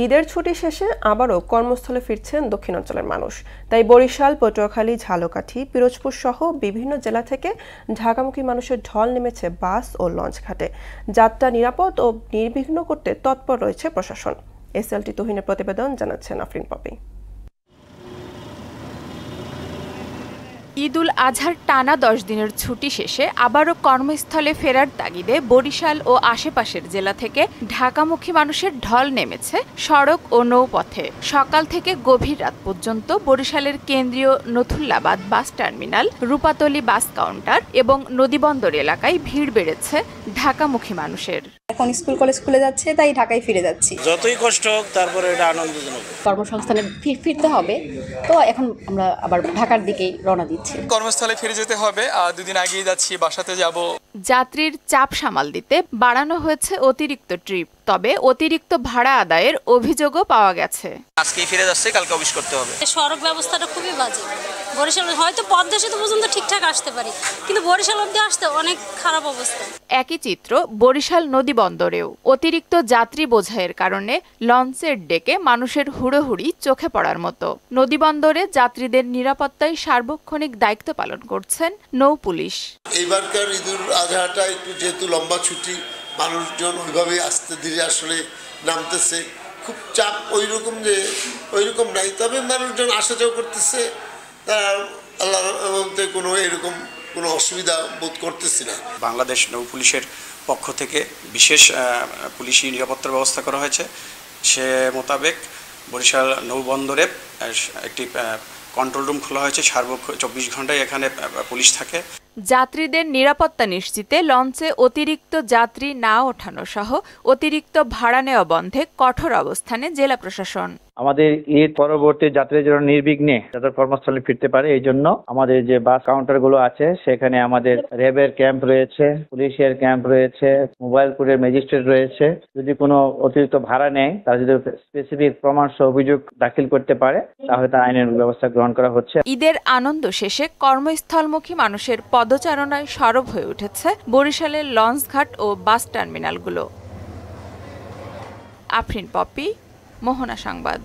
ঈদের ছুটি শেষে আবারও কর্মস্থলে ফিরছেন দক্ষিণাঞ্চলের মানুষ। তাই বরিশাল, পটুয়াখালী, ঝালকাঠি, পিরোজপুর সহ বিভিন্ন জেলা থেকে ঢাকামুখী মানুষের ঢল নেমেছে বাস ও লঞ্চ ঘাটে। যাত্রা নিরাপদ ও নির্বিঘ্ন করতে তৎপর রয়েছে প্রশাসন। এসএলটি তুহিনের প্রতিবেদন, জানাচ্ছেন আফরিন পপি। ঈদুল আজহার টানা 10 দিনের ছুটি শেষে আবারও কর্মস্থলে ফেরার তাগিদে বরিশাল ও আশেপাশের জেলা থেকে ঢাকামুখী মানুষের ঢল নেমেছে সড়ক ও নৌপথে। সকাল থেকে গভীর রাত পর্যন্ত বরিশালের কেন্দ্রীয় Nathullabad bus terminal, Rupatali bus counter এবং নদীবন্দর এলাকায় ভিড় বেড়েছে ঢাকামুখী মানুষের। এখন স্কুল কলেজ খুলে যাচ্ছে, তাই ঢাকায় ফিরে যাচ্ছি। যতই কষ্ট হোক, তারপরে এটা আনন্দজনক। কর্মসংস্থানে ফিরতে হবে, তো এখন আমরা আবার ঢাকার দিকেই রওনা দিচ্ছি। কর্মস্থলে ফিরে যেতে হবে, 2 দিন আগেই যাচ্ছি, বাসাতে যাব। যাত্রীর চাপ সামাল দিতে বাড়ানো হয়েছে অতিরিক্ত ট্রিপ, তবে অতিরিক্ত ভাড়া আদায়ের অভিযোগও পাওয়া গেছে। আজকেই ফিরে যাচ্ছে, কালকে অফিস করতে হবে। সড়ক ব্যবস্থাটা খুবই বাজে। বরিশাল হয়তো পদ্মা সেতু পর্যন্ত ঠিকঠাক আসতে পারি, কিন্তু বরিশাল অব্দি আসতে অনেক খারাপ অবস্থা। একই চিত্র বরিশাল নদী বন্দরেও। অতিরিক্ত যাত্রী বোঝাইয়ের কারণে লঞ্চের ডেকে মানুষের হুড়োহুড়ি চোখে পড়ার মতো। নদী বন্দরে যাত্রীদের নিরাপত্তায় সার্বক্ষণিক দায়িত্ব পালন করছেন নৌ পুলিশ। এইবারকার ঈদুল আজহাটা একটু যেহেতু লম্বা ছুটি, মানুষজন ওইভাবে আস্তে ধীরে আসলে নামতেছে। খুব চাপ ওইরকম নাই, তবে মানুষজন আসা যাওয়া করতেছে। তারা আল্লাহর মধ্যে এরকম কোনো অসুবিধা বোধ করতেছি না। বাংলাদেশ নৌ পুলিশের পক্ষ থেকে বিশেষ পুলিশি নিরাপত্তার ব্যবস্থা করা হয়েছে। সে মোতাবেক বরিশাল নৌবন্দরে একটি কন্ট্রোল রুম খোলা হয়েছে। 24 ঘন্টায় এখানে পুলিশ থাকে। যাত্রীদের নিরাপত্তা নিশ্চিতে লঞ্চে অতিরিক্ত যাত্রী না ওঠানো সহ অতিরিক্ত ভাড়া নেওয়া বন্ধে কঠোর অবস্থানে জেলা প্রশাসন। আমাদের ঈদ পরবর্তী যাত্রীদের জন্য নির্বিঘ্নে যাতে কর্মস্থলে ফিরতে পারে, এই জন্য আমাদের যে বাস কাউন্টার গুলো আছে সেখানে আমাদের র্যাবের ক্যাম্প রয়েছে, পুলিশের ক্যাম্প রয়েছে, মোবাইল কোর্টের ম্যাজিস্ট্রেট রয়েছে। যদি কোনো অতিরিক্ত ভাড়া নেয়, তারা যদি স্পেসিফিক প্রমাণ সহ অভিযোগ দাখিল করতে পারে, তাহলে তার আইনের ব্যবস্থা গ্রহণ করা হচ্ছে। ঈদের আনন্দ শেষে কর্মস্থলমুখী মানুষের পদচারণায় সরব হয়ে উঠেছে বরিশালের লঞ্চঘাট ও বাস টার্মিনালগুলো। আফরিন পপি, মোহনা সংবাদ।